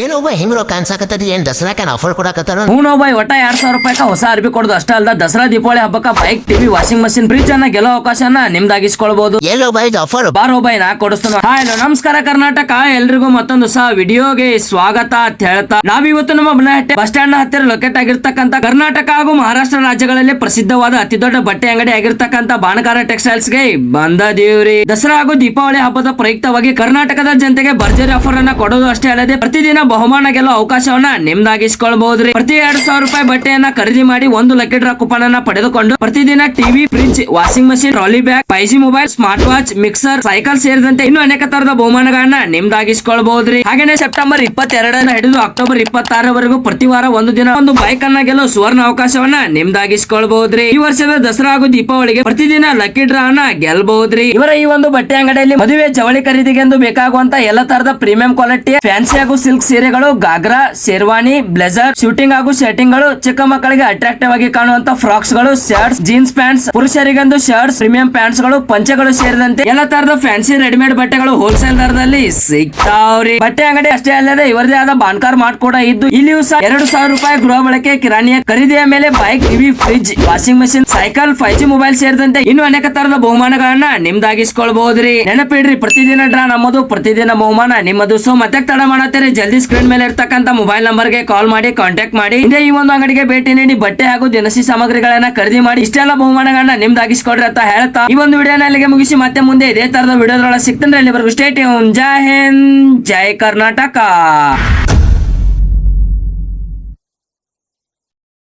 ಏನೊಬ್ಬ ಹಿಂಗ್ರೋ ಕಾಣ್ಸಾಕತ್ತದ ಏನ್ ದಸರಾಕ ಆಫರ್ ಕೊಡಕತ್ತಾರ ಹೂನೋ ಬಾಯ್ ಒಟ್ಟ 2000 ರೂಪಾಯಿಕ ಹೊಸ ಅರ್ಬಿ ಕೊಡೋದು ಅಷ್ಟ ಅಲ್ದ ದಸರಾ ದೀಪಾವಳಿ ಹಬ್ಬಕ್ಕ bike TV washing machine fridge ಅನ್ನ ಗೆಲ್ಲೋ ಅವಕಾಶನ ನಿಮ್ದಾಗಿಸ್ಕೊಳ್ಬಹುದು. ಎಲ್ಲೋ ಬಾಯ್ ಆಫರ್ ಬಾರೋ ಬಾಯ್ ನಾ ಕೊಡಿಸ್ತಾನ. ಹಲೋ ನಮಸ್ಕಾರ ಕರ್ನಾಟಕ, ಎಲ್ರಿಗೂ ಮತ್ತೊಂದು ಹೊಸ ವಿಡಿಯೋಗೆ ಸ್ವಾಗತ ಅಂತ ಹೇಳ್ತಾ ನಾವಿವತ್ತು ನಮ್ಮ ಬನಹಟ್ಟಿ ಬಸ್ ಸ್ಟ್ಯಾಂಡ್ ನ ಹತ್ತಿರ ಲೊಕೇಟ್ ಆಗಿರ್ತಕ್ಕಂಥ ಕರ್ನಾಟಕ ಹಾಗೂ ಮಹಾರಾಷ್ಟ್ರ ರಾಜ್ಯಗಳಲ್ಲಿ ಪ್ರಸಿದ್ಧವಾದ ಅತಿ ದೊಡ್ಡ ಬಟ್ಟೆ ಅಂಗಡಿ ಆಗಿರ್ತಕ್ಕಂಥ ಬಾಣಕಾರ ಟೆಕ್ಸ್ಟೈಲ್ಸ್ ಗೆ ಬಂದದೀವ್ರಿ. ದಸರಾ ಹಾಗೂ ದೀಪಾವಳಿ ಹಬ್ಬದ ಪ್ರಯುಕ್ತವಾಗಿ ಕರ್ನಾಟಕದ ಜನತೆಗೆ ಭರ್ಜರಿ ಆಫರ್ ಅನ್ನ ಕೊಡೋದು ಅಷ್ಟೇ ಅಲ್ಲದೆ ಪ್ರತಿದಿನ ಬಹುಮಾನ ಗೆಲ್ಲೋ ಅವಕಾಶವನ್ನ ನಿಮ್ದಾಗಿಸ್ಕೊಳ್ಬಹುದ್ರಿ. ಪ್ರತಿ 2000 ರೂಪಾಯಿ ಬಟ್ಟೆಯನ್ನ ಖರೀದಿ ಮಾಡಿ 1 ಲಕ್ಕಿ ಡ್ರಾ ಕೂಪನ್ ಅನ್ನ ಪಡೆದುಕೊಂಡು ಪ್ರತಿದಿನ TV, fridge, washing machine, trolley bag, 5G mobile, smart watch, mixer, cycle ಸೇರಿದಂತೆ ಇನ್ನೂ ಅನೇಕ ತರದ ಬಹುಮಾನಗಳನ್ನ ನಿಮ್ದಾಗಿಸ್ಕೊಳ್ಬಹುದ್ರಿ. ಹಾಗೇನೆ ಸೆಪ್ಟೆಂಬರ್ 22 ಹಿಡಿದು ಅಕ್ಟೋಬರ್ 26 ವರೆಗೂ ಪ್ರತಿ ವಾರ ಒಂದು ದಿನ ಒಂದು ಬೈಕ್ ಅನ್ನ ಗೆಲ್ಲೋ ಸುವರ್ಣ ಅವಕಾಶವನ್ನ ನಿಮ್ದಾಗಿಸ್ಕೊಳ್ಬಹುದ್ರಿ. ಈ ವರ್ಷದ ದಸರಾ ಹಾಗೂ ದೀಪಾವಳಿಗೆ ಪ್ರತಿದಿನ ಲಕ್ಕಿ ಡ್ರಾ ಅನ್ನ ಗೆಲ್ಬಹುದ್ರಿ. ಇವರ ಈ ಒಂದು ಬಟ್ಟೆ ಅಂಗಡಿಯಲ್ಲಿ ಮದುವೆ ಜವಳಿ ಖರೀದಿಗೆ ಎಂದು ಬೇಕಾಗುವಂತ ಎಲ್ಲ ತರದ ಪ್ರೀಮಿಯಂ ಕ್ವಾಲಿಟಿ ಫ್ಯಾನ್ಸಿ ಹಾಗೂ ಸಿಲ್ಕ್ ಸೀರೆಗಳು, ಗಾಗ್ರಾ, ಶೇರ್ವಾನಿ, ಬ್ಲೇಸರ್, ಶೂಟಿಂಗ್ ಹಾಗೂ ಶರ್ಟಿಂಗ್ ಗಳು, ಚಿಕ್ಕ ಮಕ್ಕಳಿಗೆ ಅಟ್ರಾಕ್ಟಿವ್ ಆಗಿ ಕಾಣುವಂತ ಫ್ರಾಕ್ಸ್ ಗಳು, ಶರ್ಟ್ಸ್, ಜೀನ್ಸ್ ಪ್ಯಾಂಟ್ಸ್, ಪುರುಷರಿಗೆಂದು ಶರ್ಟ್ಸ್, ಪ್ರೀಮಿಯಂ ಪ್ಯಾಂಟ್ಸ್ ಗಳು, ಪಂಚೆಗಳು ಸೇರಿದಂತೆ ಎಲ್ಲ ತರದ ಫ್ಯಾನ್ಸಿ ರೆಡಿಮೇಡ್ ಬಟ್ಟೆಗಳು ಹೋಲ್ಸೇಲ್ ದರದಲ್ಲಿ ಸಿಗ್ತಾವ್ರಿ. ಬಟ್ಟೆ ಅಂಗಡಿ ಅಷ್ಟೇ ಅಲ್ಲದೆ ಇವರದೇ ಆದ ಬಾನ್ಕಾರ್ ಮಾರ್ಟ್ ಕೂಡ ಇದ್ದು ಇಲ್ಲಿಯೂ ಸಹ 2000 ರೂಪಾಯಿ ಗೃಹ ಬಳಕೆ ಕಿರಾಣಿಯ ಖರೀದಿಯ ಮೇಲೆ bike, TV, fridge, washing machine, cycle, 5G mobile ಸೇರಿದಂತೆ ಇನ್ನು ಅನೇಕ ತರದ ಬಹುಮಾನಗಳನ್ನ ನಿಮ್ದಾಗಿಸ್ಕೊಳ್ಬಹುದ್ರಿ. ನೆನಪಿಡ್ರಿ, ಪ್ರತಿದಿನ ಡ್ರಾ ನಮ್ಮದು, ಪ್ರತಿದಿನ ಬಹುಮಾನ ನಿಮ್ಮದು. ಸೊ ಮತ್ತೆ ತಡ ಮಾಡತ್ತೀರಿ, ಜಲ್ದಿ ಸ್ಕ್ರೀನ್ ಮೇಲೆ ಇರ್ತಕ್ಕಂಥ ಮೊಬೈಲ್ ನಂಬರ್ ಗೆ ಕಾಲ್ ಮಾಡಿ ಕಾಂಟ್ಯಾಕ್ಟ್ ಮಾಡಿ ಹಿಂದೆ ಈ ಒಂದು ಅಂಗಡಿಗೆ ಭೇಟಿ ನೀಡಿ ಬಟ್ಟೆ ಹಾಗೂ ದಿನಸಿ ಸಾಮಗ್ರಿಗಳನ್ನ ಖರೀದಿ ಮಾಡಿ ಇಷ್ಟೆಲ್ಲ ಬಹುಮಾನಗಳನ್ನ ನಿಮ್ದಾಗಿಸ್ಕೊಡ್ರಿ ಅಂತ ಹೇಳ್ತಾ ಈ ಒಂದು ವಿಡಿಯೋನ ಅಲ್ಲಿಗೆ ಮುಗಿಸಿ ಮತ್ತೆ ಮುಂದೆ ಇದೇ ತರದ ವಿಡಿಯೋದ್ರೊಳಗೆ ಸಿಗ್ತಾನೆ. ಅಲ್ಲಿವರೆಗೂ ಸ್ಟೇ ಟ್ಯೂನ್. ಜೈ ಹಿಂದ್, ಜೈ ಕರ್ನಾಟಕ.